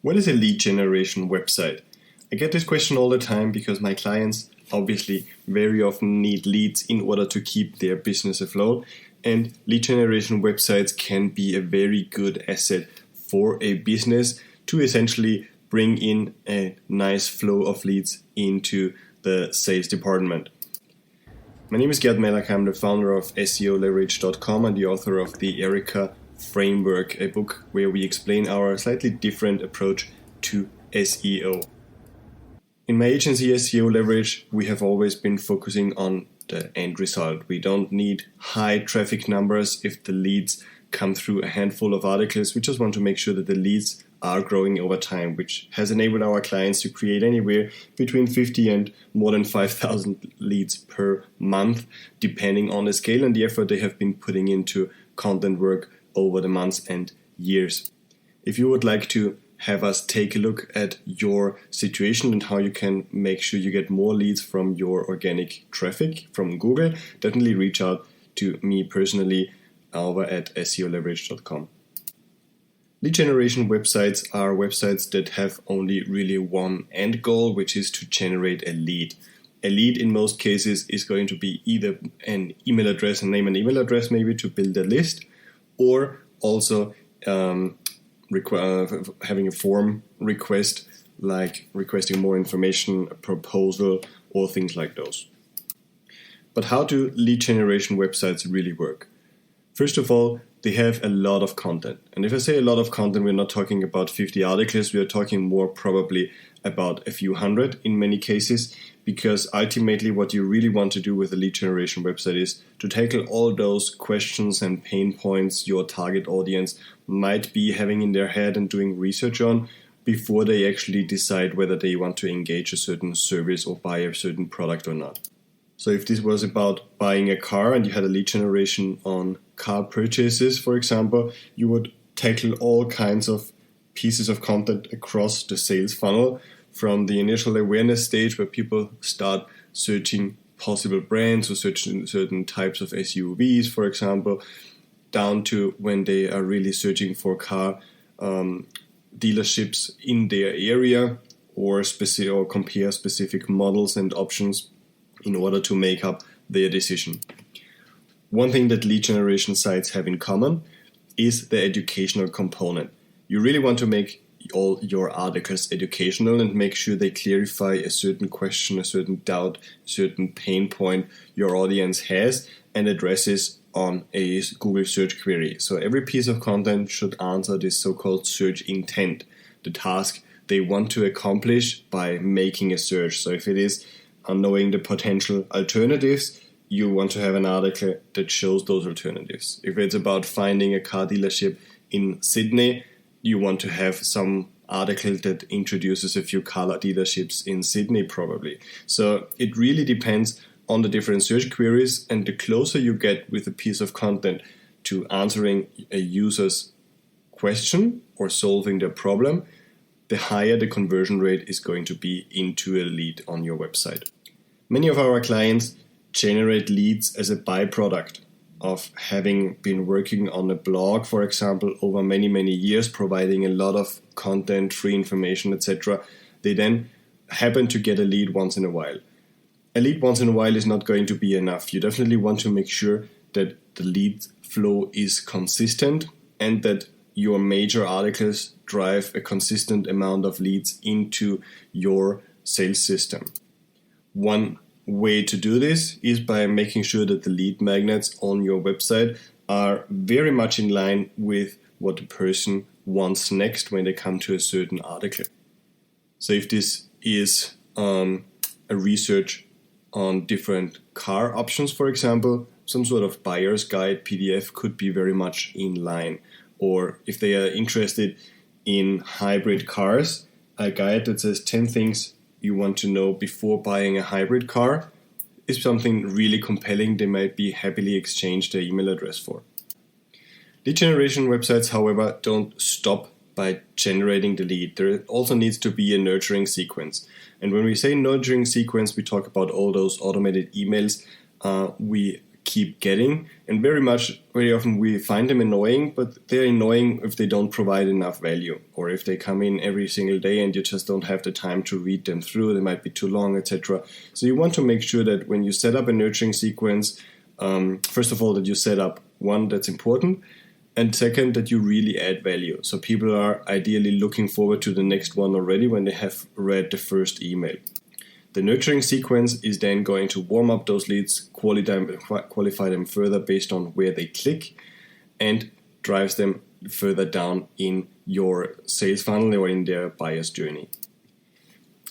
What is a lead generation website? I get this question all the time because my clients obviously very often need leads in order to keep their business afloat, and lead generation websites can be a very good asset for a business to essentially bring in a nice flow of leads into the sales department. My name is Gert. I'm the founder of SEOLeverage.com and the author of the Erica Framework, a book where we explain our slightly different approach to SEO. In my agency SEOLeverage, we have always been focusing on the end result. We don't need high traffic numbers if the leads come through a handful of articles. We just want to make sure that the leads are growing over time, which has enabled our clients to create anywhere between 50 and more than 5,000 leads per month, depending on the scale and the effort they have been putting into content work over the months and years. If you would like to have us take a look at your situation and how you can make sure you get more leads from your organic traffic from Google, definitely reach out to me personally over at SEOLeverage.com. Lead generation websites are websites that have only really one end goal, which is to generate a lead. A lead in most cases is going to be either an email address, a name and email address maybe to build a list, or also having a form request, like requesting more information, a proposal, or things like those. But how do lead generation websites really work? First of all, they have a lot of content. And if I say a lot of content, we're not talking about 50 articles, we are talking more probably about a few hundred in many cases, because ultimately what you really want to do with a lead generation website is to tackle all those questions and pain points your target audience might be having in their head and doing research on before they actually decide whether they want to engage a certain service or buy a certain product or not. So if this was about buying a car and you had a lead generation on car purchases, for example, you would tackle all kinds of pieces of content across the sales funnel, from the initial awareness stage where people start searching possible brands or searching certain types of SUVs, for example, down to when they are really searching for car dealerships in their area or compare specific models and options in order to make up their decision. One thing that lead generation sites have in common is the educational component. You really want to make all your articles educational and make sure they clarify a certain question, a certain doubt, a certain pain point your audience has and addresses on a Google search query. So every piece of content should answer this so-called search intent, the task they want to accomplish by making a search. So if it is knowing the potential alternatives, you want to have an article that shows those alternatives. If it's about finding a car dealership in Sydney, you want to have some article that introduces a few car dealerships in Sydney probably. So it really depends on the different search queries, and the closer you get with a piece of content to answering a user's question or solving their problem, the higher the conversion rate is going to be into a lead on your website. Many of our clients generate leads as a byproduct of having been working on a blog, for example, over many, many years, providing a lot of content, free information, etc. They then happen to get a lead once in a while. A lead once in a while is not going to be enough. You definitely want to make sure that the lead flow is consistent and that your major articles drive a consistent amount of leads into your sales system. One way to do this is by making sure that the lead magnets on your website are very much in line with what the person wants next when they come to a certain article. So if this is a research on different car options, for example, some sort of buyer's guide PDF could be very much in line. Or if they are interested in hybrid cars, a guide that says 10 things you want to know before buying a hybrid car is something really compelling. They might be happily exchange their email address for. Lead generation websites, however, don't stop by generating the lead. There also needs to be a nurturing sequence. And when we say nurturing sequence, we talk about all those automated emails we keep getting. And very often we find them annoying, but they're annoying if they don't provide enough value, or if they come in every single day and you just don't have the time to read them through, they might be too long, etc. So you want to make sure that when you set up a nurturing sequence, first of all, that you set up one that's important, and second, that you really add value. So people are ideally looking forward to the next one already when they have read the first email. The nurturing sequence is then going to warm up those leads, qualify them further based on where they click, and drives them further down in your sales funnel or in their buyer's journey.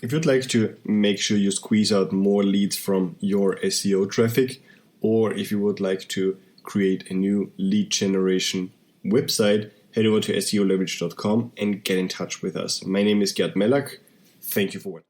If you'd like to make sure you squeeze out more leads from your SEO traffic, or if you would like to create a new lead generation website, head over to SEOLeverage.com and get in touch with us. My name is Gert. Thank you for watching.